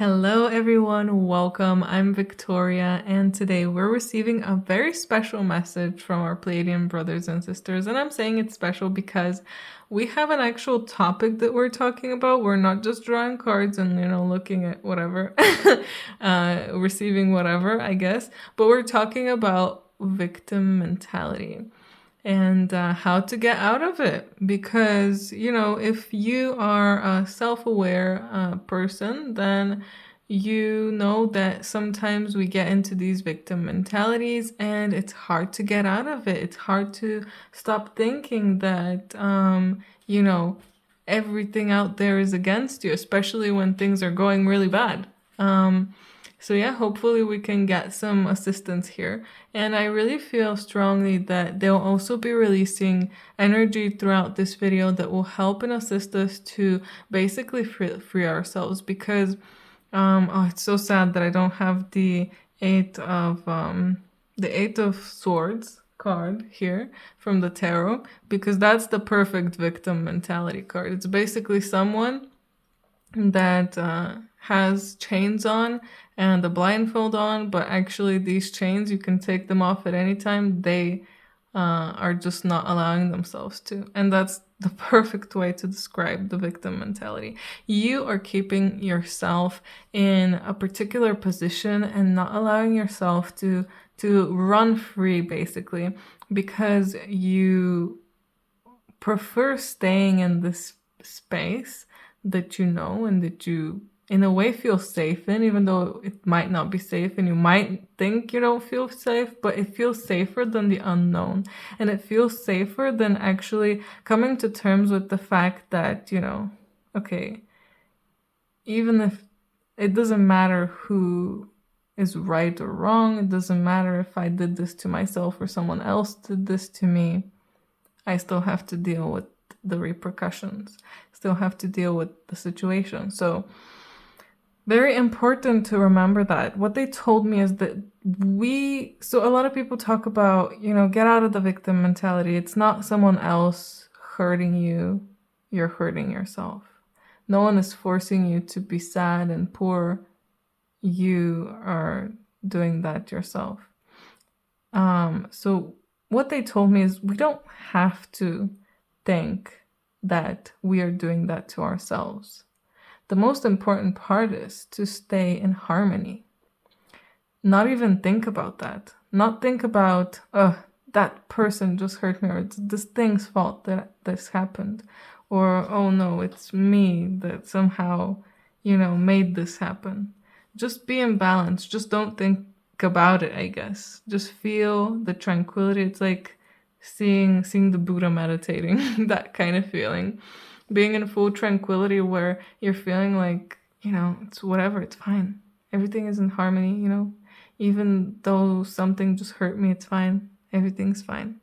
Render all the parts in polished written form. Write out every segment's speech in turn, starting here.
Hello, everyone. Welcome. I'm Victoria, and today we're receiving a very special message from our Pleiadian brothers and sisters. And I'm saying it's special because we have an actual topic that we're talking about. We're not just drawing cards and, looking at whatever, receiving whatever, I guess, but we're talking about victim mentality and how to get out of it. Because, if you are a self aware person, then you know that sometimes we get into these victim mentalities and it's hard to get out of it. It's hard to stop thinking that, everything out there is against you, especially when things are going really bad. So yeah, hopefully we can get some assistance here. And I really feel strongly that they'll also be releasing energy throughout this video that will help and assist us to basically free ourselves. Because it's so sad that I don't have the eight of swords card here from the tarot, because that's the perfect victim mentality card. It's basically someone that has chains on and a blindfold on, but actually these chains, you can take them off at any time. They are just not allowing themselves to. And that's the perfect way to describe the victim mentality. You are keeping yourself in a particular position and not allowing yourself to run free, basically, because you prefer staying in this space that you know and that you in a way feel safe in, even though it might not be safe and you might think you don't feel safe, but it feels safer than the unknown. And it feels safer than actually coming to terms with the fact that, okay, even if it doesn't matter who is right or wrong, it doesn't matter if I did this to myself or someone else did this to me, I still have to deal with the repercussions, still have to deal with the situation. So very important to remember that. What they told me is that so a lot of people talk about, get out of the victim mentality. It's not someone else hurting you, you're hurting yourself. No one is forcing you to be sad and poor. You are doing that yourself. So what they told me is we don't have to think that we are doing that to ourselves. The most important part is to stay in harmony. Not even think about that. Not think about, that person just hurt me, or it's this thing's fault that this happened. Or, oh no, it's me that somehow, made this happen. Just be in balance. Just don't think about it, I guess. Just feel the tranquility. It's like seeing the Buddha meditating, that kind of feeling. Being in full tranquility where you're feeling like, it's whatever, it's fine. Everything is in harmony, even though something just hurt me, it's fine. Everything's fine.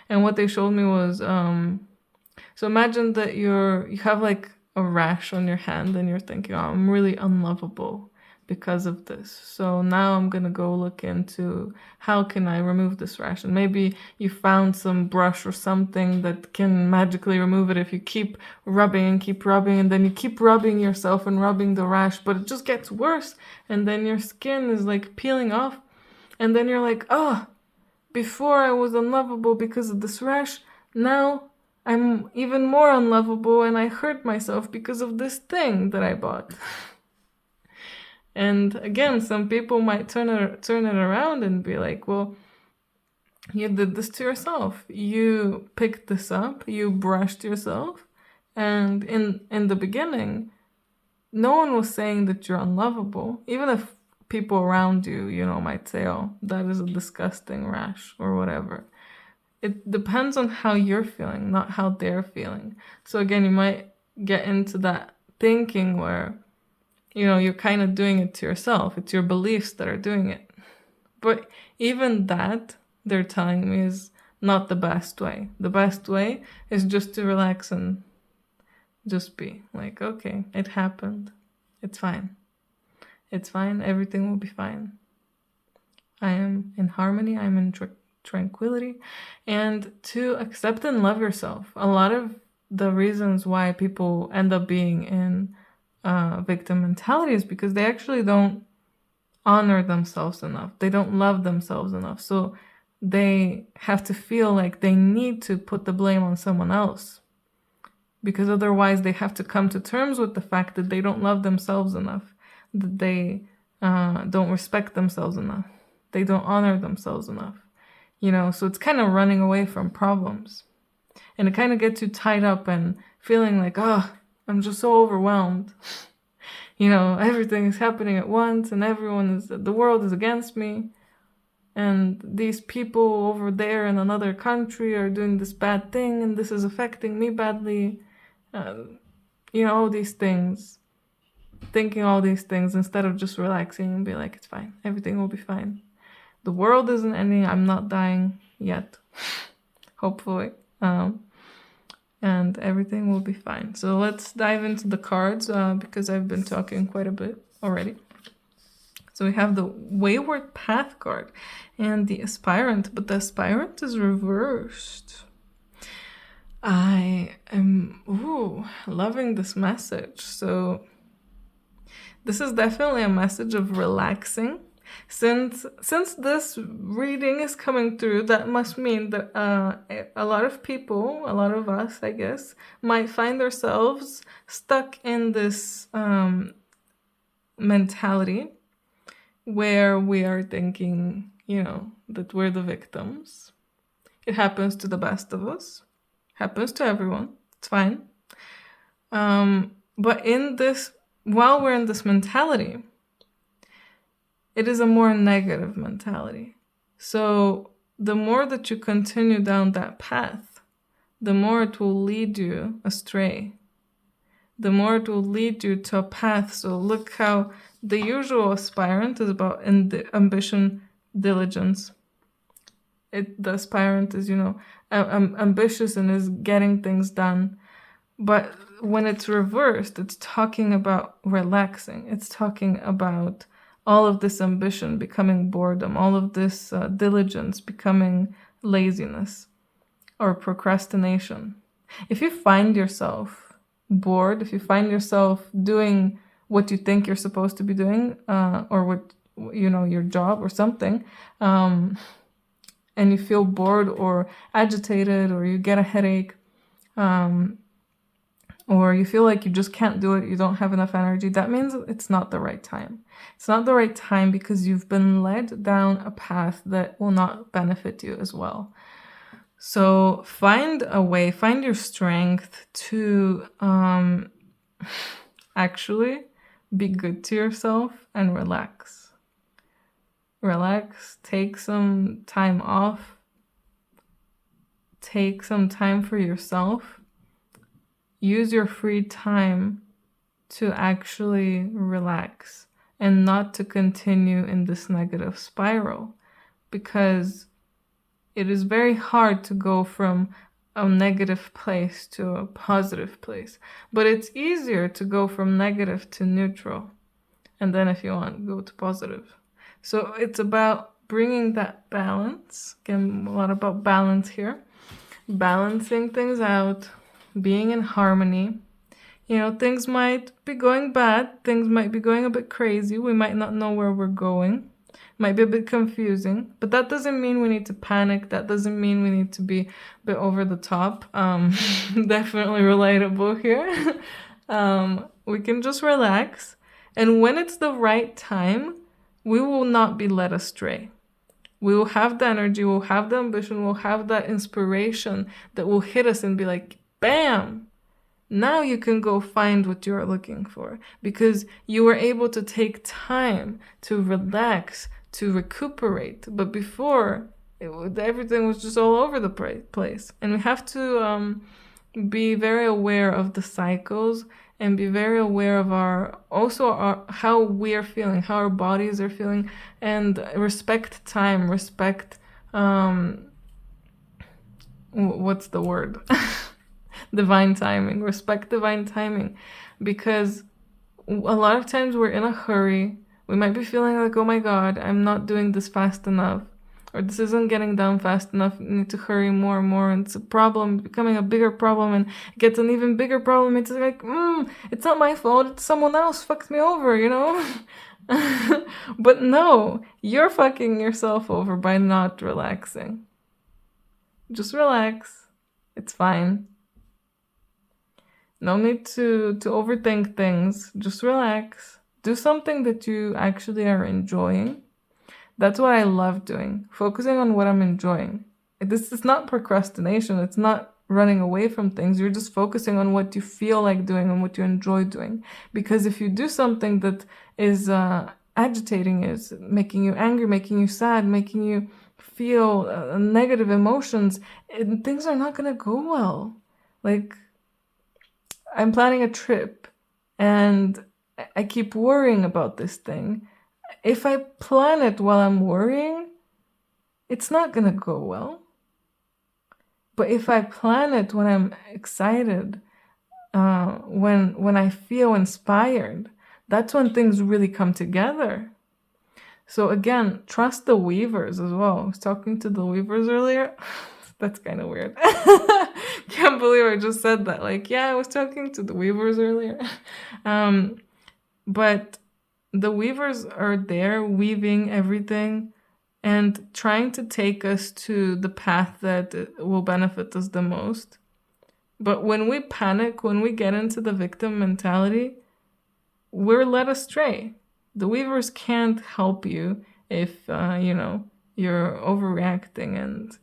And what they showed me was, so imagine that you have like a rash on your hand and you're thinking, oh, I'm really unlovable because of this. So now I'm gonna go look into how can I remove this rash. And maybe you found some brush or something that can magically remove it if you keep rubbing, and then you keep rubbing yourself and rubbing the rash, but it just gets worse, and then your skin is like peeling off, and then you're like, oh, before I was unlovable because of this rash, now I'm even more unlovable and I hurt myself because of this thing that I bought. And again, some people might turn it around and be like, well, you did this to yourself. You picked this up, you brushed yourself. And in the beginning, no one was saying that you're unlovable. Even if people around you, might say, oh, that is a disgusting rash or whatever. It depends on how you're feeling, not how they're feeling. So again, you might get into that thinking where, you're kind of doing it to yourself. It's your beliefs that are doing it. But even that, they're telling me, is not the best way. The best way is just to relax and just be like, okay, it happened. It's fine. It's fine. Everything will be fine. I am in harmony. I'm in tranquility. And to accept and love yourself. A lot of the reasons why people end up being in victim mentality is because they actually don't honor themselves enough. They don't love themselves enough. So they have to feel like they need to put the blame on someone else, because otherwise they have to come to terms with the fact that they don't love themselves enough, that they don't respect themselves enough, they don't honor themselves enough. So it's kind of running away from problems. And it kind of gets you tied up and feeling like, oh, I'm just so overwhelmed. Everything is happening at once and the world is against me. And these people over there in another country are doing this bad thing and this is affecting me badly. All these things. Thinking all these things instead of just relaxing and be like, it's fine. Everything will be fine. The world isn't ending. I'm not dying yet. Hopefully. And everything will be fine. So let's dive into the cards because I've been talking quite a bit already. So we have the Wayward Path card and the Aspirant, but the Aspirant is reversed. I am loving this message. So this is definitely a message of relaxing. Since this reading is coming through, that must mean that a lot of people, a lot of us, I guess, might find ourselves stuck in this mentality where we are thinking, that we're the victims. It happens to the best of us. Happens to everyone. It's fine. But while we're in this mentality, it is a more negative mentality. So the more that you continue down that path, the more it will lead you astray. The more it will lead you to a path. So look how the usual aspirant is about ambition, diligence. The aspirant is, ambitious and is getting things done. But when it's reversed, it's talking about relaxing. It's talking about all of this ambition becoming boredom, all of this diligence becoming laziness or procrastination. If you find yourself bored, if you find yourself doing what you think you're supposed to be doing, or what, your job or something, and you feel bored or agitated, or you get a headache, or you feel like you just can't do it, you don't have enough energy, that means it's not the right time. It's not the right time because you've been led down a path that will not benefit you as well. So find a way, find your strength to actually be good to yourself and relax. Relax, take some time off, take some time for yourself. Use your free time to actually relax and not to continue in this negative spiral, because it is very hard to go from a negative place to a positive place. But it's easier to go from negative to neutral, and then if you want, go to positive. So it's about bringing that balance. Again, a lot about balance here. Balancing things out, being in harmony. Things might be going bad. Things might be going a bit crazy. We might not know where we're going. Might be a bit confusing. But that doesn't mean we need to panic. That doesn't mean we need to be a bit over the top. Definitely relatable here. We can just relax. And when it's the right time, we will not be led astray. We will have the energy, we'll have the ambition, we'll have that inspiration that will hit us and be like, bam! Now you can go find what you're looking for, because you were able to take time to relax, to recuperate. But before, everything was just all over the place. And we have to be very aware of the cycles and be very aware of how we are feeling, how our bodies are feeling, and respect time, respect, what's the word? Divine timing. Respect divine timing, because a lot of times we're in a hurry. We might be feeling like, oh my God, I'm not doing this fast enough, or this isn't getting done fast enough, you need to hurry more and more, and it's a problem becoming a bigger problem, and it gets an even bigger problem. It's like, it's not my fault, it's someone else fucked me over, you know? But no, you're fucking yourself over by not relaxing. Just relax. It's fine. No need to overthink things. Just relax. Do something that you actually are enjoying. That's what I love doing. Focusing on what I'm enjoying. This is not procrastination. It's not running away from things. You're just focusing on what you feel like doing and what you enjoy doing. Because if you do something that is agitating, is making you angry, making you sad, making you feel negative emotions, things are not going to go well. Like, I'm planning a trip and I keep worrying about this thing. If I plan it while I'm worrying, it's not going to go well. But if I plan it when I'm excited, when I feel inspired, that's when things really come together. So again, trust the weavers as well. I was talking to the weavers earlier. That's kind of weird. Can't believe I just said that. Like, yeah, I was talking to the weavers earlier. But the weavers are there weaving everything and trying to take us to the path that will benefit us the most. But when we panic, when we get into the victim mentality, we're led astray. The weavers can't help you if, you're overreacting and,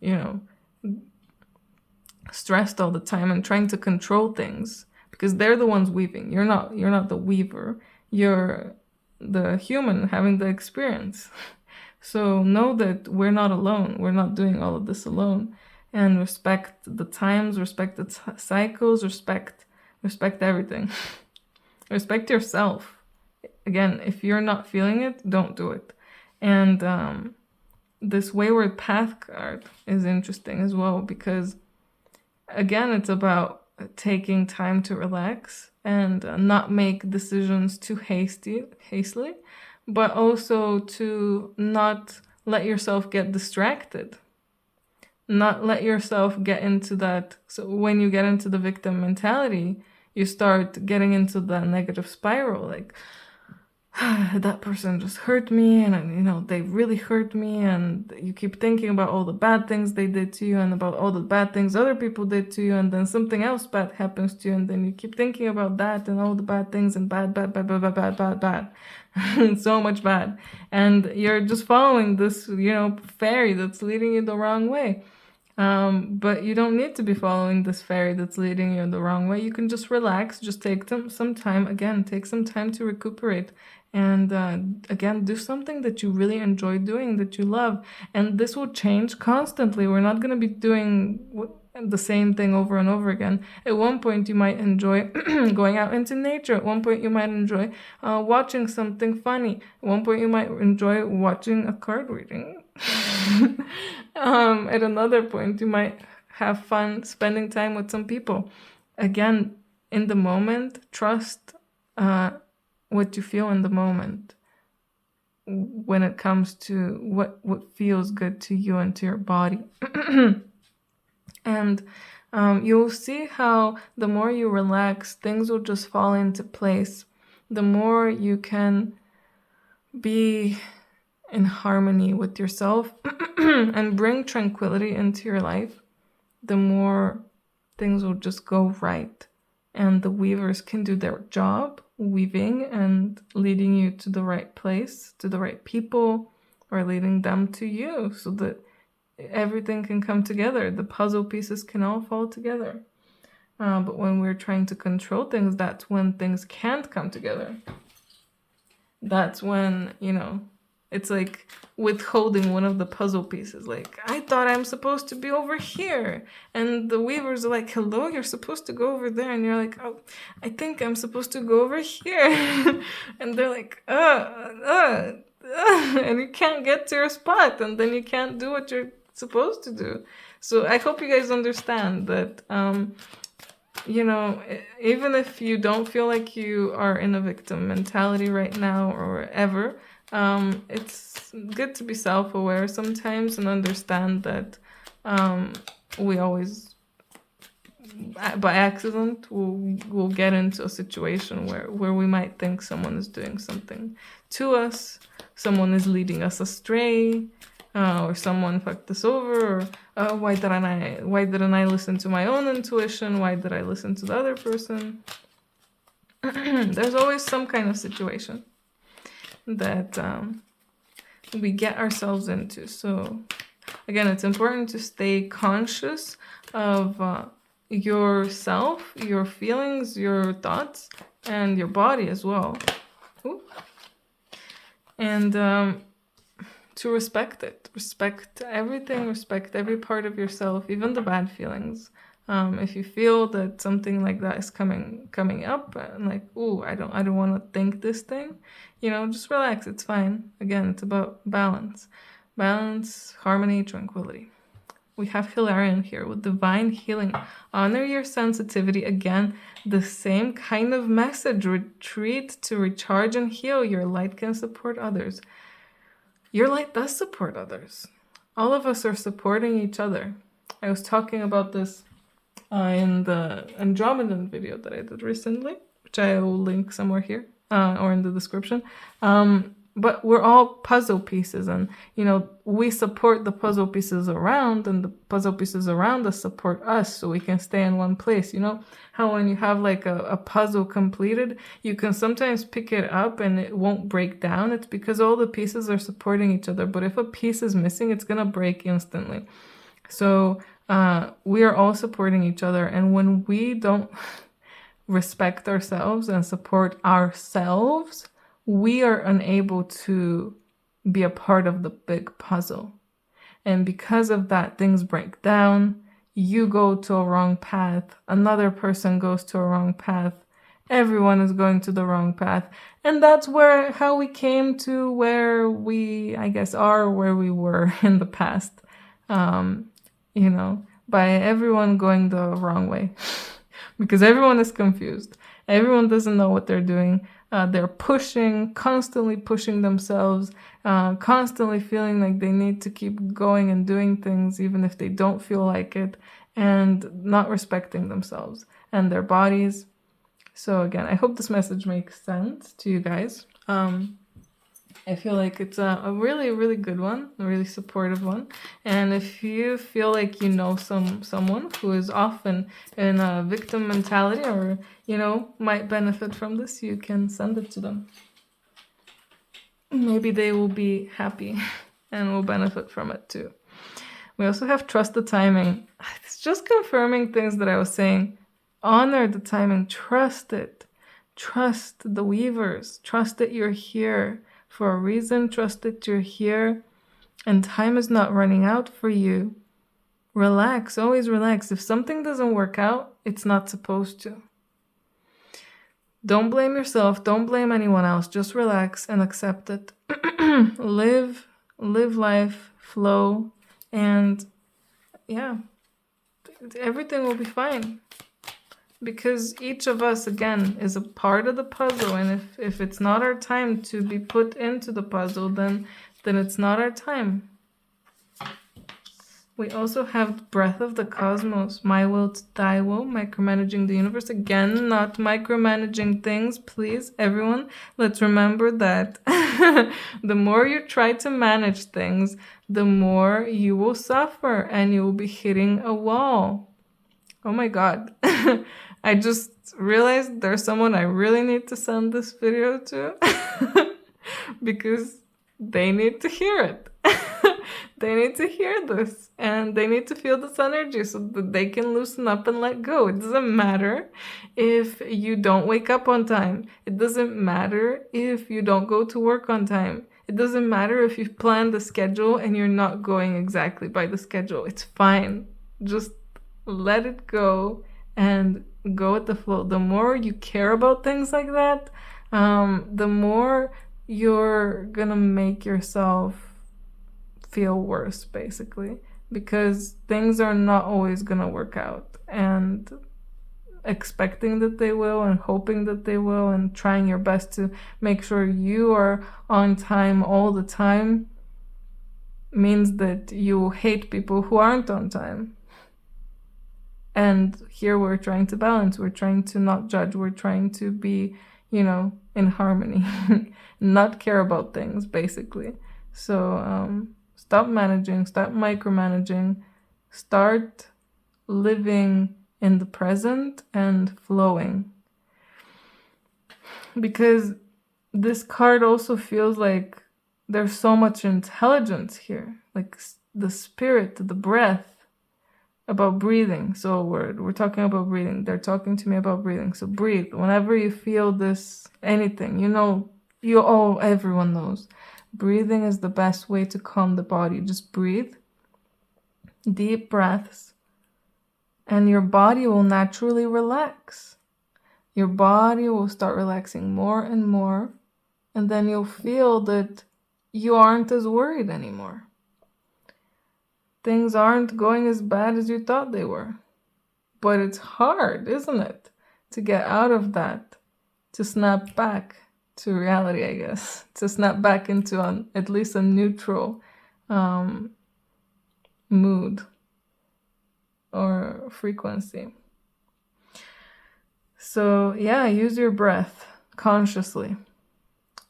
stressed all the time and trying to control things, because they're the ones weaving. You're not the weaver. You're the human having the experience. So know that we're not alone. We're not doing all of this alone. And respect the times, respect the cycles, respect everything. Respect yourself. Again, if you're not feeling it, don't do it. And this wayward path card is interesting as well, because again, it's about taking time to relax and not make decisions too hastily, but also to not let yourself get distracted. Not let yourself get into that. So when you get into the victim mentality, you start getting into the negative spiral, like, that person just hurt me, and they really hurt me, and you keep thinking about all the bad things they did to you and about all the bad things other people did to you, and then something else bad happens to you, and then you keep thinking about that and all the bad things and bad so much bad, and you're just following this fairy that's leading you the wrong way. But you don't need to be following this fairy that's leading you the wrong way. You can just relax, just take some time. Again, take some time to recuperate. And again, do something that you really enjoy doing, that you love. And this will change constantly. We're not going to be doing the same thing over and over again. At one point, you might enjoy going out into nature. At one point, you might enjoy watching something funny. At one point, you might enjoy watching a card reading. At another point, you might have fun spending time with some people. Again, in the moment, trust what you feel in the moment when it comes to what feels good to you and to your body. And you'll see how the more you relax, things will just fall into place. The more you can be in harmony with yourself and bring tranquility into your life, the more things will just go right. And the weavers can do their job, weaving and leading you to the right place, to the right people, or leading them to you so that everything can come together. The puzzle pieces can all fall together. But when we're trying to control things, that's when things can't come together. That's when, it's like withholding one of the puzzle pieces. Like, I thought I'm supposed to be over here. And the weavers are like, hello, you're supposed to go over there. And you're like, oh, I think I'm supposed to go over here. And they're like, and you can't get to your spot. And then you can't do what you're supposed to do. So I hope you guys understand that even if you don't feel like you are in a victim mentality right now or ever, it's good to be self-aware sometimes and understand that we always, by accident, we'll get into a situation where we might think someone is doing something to us, someone is leading us astray, or someone fucked us over, or why didn't I listen to my own intuition? Why did I listen to the other person? There's always some kind of situation that we get ourselves into. So again, it's important to stay conscious of yourself, your feelings, your thoughts, and your body as well. Ooh. And to respect it. Respect everything, respect every part of yourself, even the bad feelings. If you feel that something like that is coming up, and like, ooh, I don't want to think this thing, just relax. It's fine. Again, it's about balance, harmony, tranquility. We have Hilarion here with divine healing. Honor your sensitivity. Again, the same kind of message. Retreat to recharge and heal. Your light can support others. Your light does support others. All of us are supporting each other. I was talking about this in the Andromedan video that I did recently, which I will link somewhere here or in the description. But we're all puzzle pieces, and we support the puzzle pieces around, and the puzzle pieces around us support us, so we can stay in one place. How when you have like a puzzle completed, you can sometimes pick it up and it won't break down. It's because all the pieces are supporting each other. But if a piece is missing, it's gonna break instantly. So we are all supporting each other, and when we don't respect ourselves and support ourselves, we are unable to be a part of the big puzzle. And because of that, things break down. You go to a wrong path. Another person goes to a wrong path. Everyone is going to the wrong path. And that's how we came to where we, I guess, are where we were in the past. By everyone going the wrong way. Because everyone is confused. Everyone doesn't know what they're doing. They're constantly pushing themselves, constantly feeling like they need to keep going and doing things even if they don't feel like it, and not respecting themselves and their bodies. So again, I hope this message makes sense to you guys. I feel like it's a really, really good one, a really supportive one. And if you feel like someone who is often in a victim mentality or, might benefit from this, you can send it to them. Maybe they will be happy and will benefit from it too. We also have trust the timing. It's just confirming things that I was saying. Honor the timing. Trust it. Trust the weavers. Trust that you're here for a reason. Trust that you're here and time is not running out for you. Relax. Always relax. If something doesn't work out, it's not supposed to. Don't blame yourself. Don't blame anyone else. Just relax and accept it. Live life, flow, and yeah, everything will be fine. Because each of us, again, is a part of the puzzle. And if it's not our time to be put into the puzzle, then it's not our time. We also have breath of the cosmos, my will to thy will, micromanaging the universe. Again, not micromanaging things, please, everyone. Let's remember that the more you try to manage things, the more you will suffer and you will be hitting a wall. Oh my God. I just realized there's someone I really need to send this video to because they need to hear it. They need to hear this and they need to feel this energy so that they can loosen up and let go. It doesn't matter if you don't wake up on time. It doesn't matter if you don't go to work on time. It doesn't matter if you've planned the schedule and you're not going exactly by the schedule. It's fine. Just let it go and go with the flow. The more you care about things like that, the more you're gonna make yourself feel worse, basically, because things are not always gonna work out. And expecting that they will and hoping that they will and trying your best to make sure you are on time all the time means that you hate people who aren't on time. And here we're trying to balance. We're trying to not judge. We're trying to be, in harmony, not care about things, basically. So stop managing, stop micromanaging, start living in the present and flowing. Because this card also feels like there's so much intelligence here, like the spirit, the breath, about breathing. So we're talking about breathing. They're talking to me about breathing. So breathe. Whenever you feel this, anything, everyone knows. Breathing is the best way to calm the body. Just breathe. Deep breaths. And your body will naturally relax. Your body will start relaxing more and more. And then you'll feel that you aren't as worried anymore. Things aren't going as bad as you thought they were. But it's hard, isn't it? To get out of that. To snap back to reality, I guess. To snap back into at least a neutral mood or frequency. So yeah, use your breath consciously.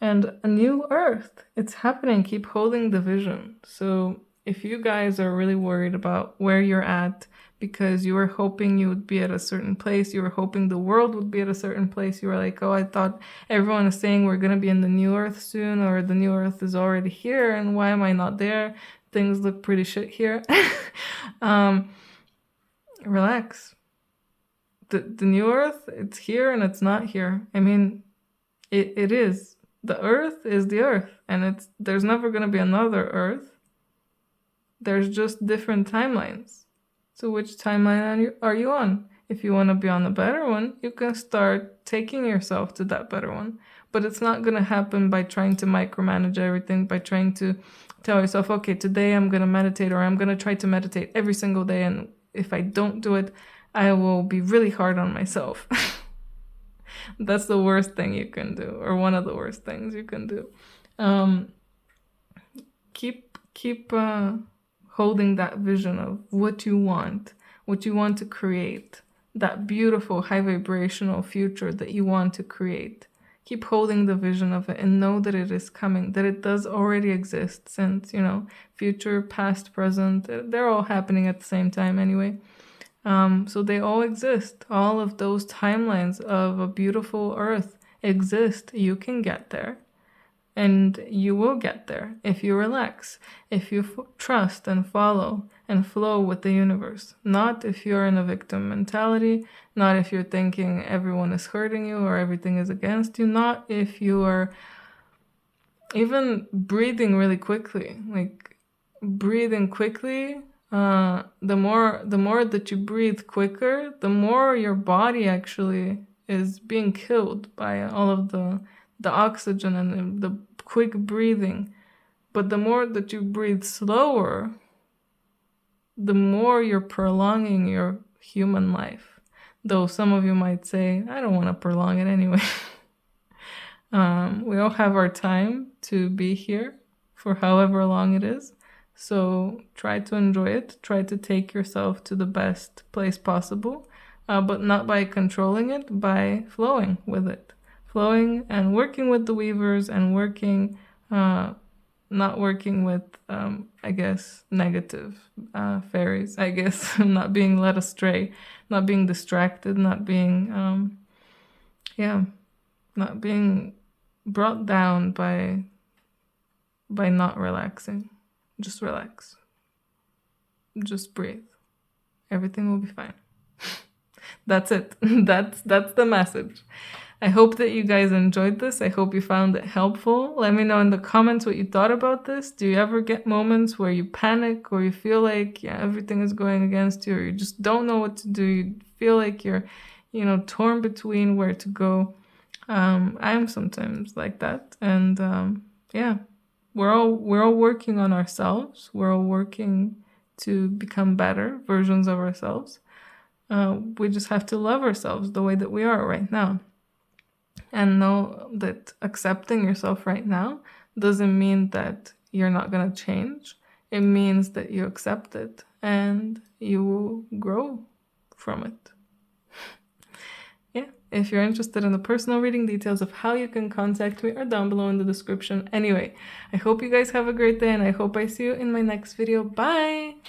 And a new earth, it's happening. Keep holding the vision. So if you guys are really worried about where you're at because you were hoping you would be at a certain place, you were hoping the world would be at a certain place, you were like, oh, I thought everyone is saying we're going to be in the new earth soon, or the new earth is already here, and why am I not there? Things look pretty shit here. Relax. The new earth, it's here and it's not here. I mean, it is. The earth is the earth, and there's never going to be another earth. There's just different timelines. So which timeline are you on? If you want to be on the better one, you can start taking yourself to that better one. But it's not going to happen by trying to micromanage everything, by trying to tell yourself, okay, today I'm going to meditate, or I'm going to try to meditate every single day, and if I don't do it, I will be really hard on myself. That's the worst thing you can do, or one of the worst things you can do. Keep holding that vision of what you want to create, that beautiful high vibrational future that you want to create. Keep holding the vision of it and know that it is coming, that it does already exist, since, future, past, present, they're all happening at the same time anyway. So they all exist. All of those timelines of a beautiful earth exist. You can get there. And you will get there if you relax, if you trust and follow and flow with the universe. Not if you're in a victim mentality, not if you're thinking everyone is hurting you or everything is against you, not if you are even breathing really quickly. Like breathing quickly, the more that you breathe quicker, the more your body actually is being killed by all of the oxygen and the quick breathing. But the more that you breathe slower, the more you're prolonging your human life. Though some of you might say, I don't want to prolong it anyway. We all have our time to be here for however long it is. So try to enjoy it. Try to take yourself to the best place possible, but not by controlling it, by flowing with it. Flowing and working with the weavers and working, not working with, I guess, negative fairies, I guess, not being led astray, not being distracted, not being, not being brought down by not relaxing. Just relax. Just breathe. Everything will be fine. That's it. That's the message. I hope that you guys enjoyed this. I hope you found it helpful. Let me know in the comments what you thought about this. Do you ever get moments where you panic, or you feel like everything is going against you, or you just don't know what to do? You feel like you're, torn between where to go. I'm sometimes like that. And we're all working on ourselves. We're all working to become better versions of ourselves. We just have to love ourselves the way that we are right now. And know that accepting yourself right now doesn't mean that you're not going to change. It means that you accept it and you will grow from it. Yeah, if you're interested in the personal reading, details of how you can contact me are down below in the description. Anyway, I hope you guys have a great day and I hope I see you in my next video. Bye!